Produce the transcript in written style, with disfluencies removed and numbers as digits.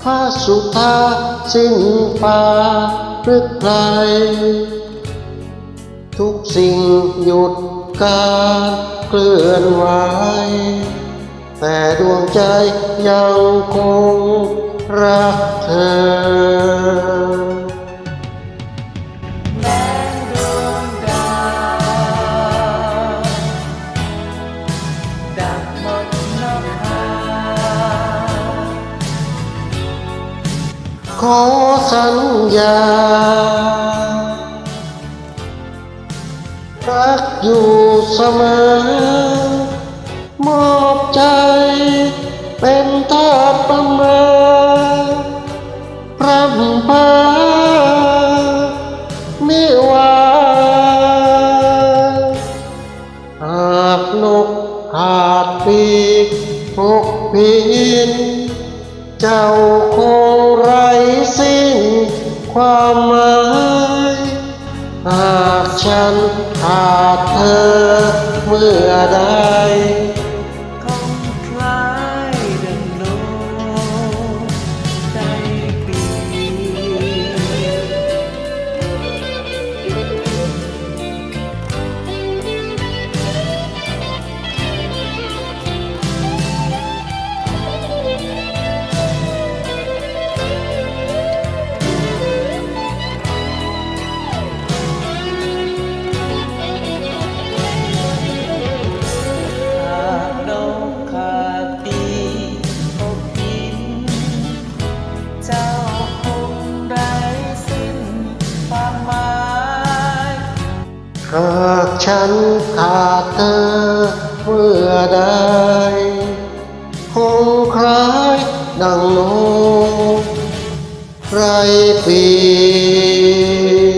ระสุธาสิ้นป่าหรือใครทุกสิ่งหยุดการเคลื่อนไหวแต่ดวงใจยังคงรักเธอแม้ดวงดาวดับหมดนภาขอสัญญารักอยู่เสมอมอบใจเป็นทาสประเมินพร่ำเพอไม่ว่าหากนกขาดปีกพกพินเจ้าคงไร้สิ้นความหมายหากฉันขาดเธอเมื่อใดคงคล้ายดังนกได้ปีหากฉันขาดเธอเมื่อใดคงคล้ายดังนกไร้ปีก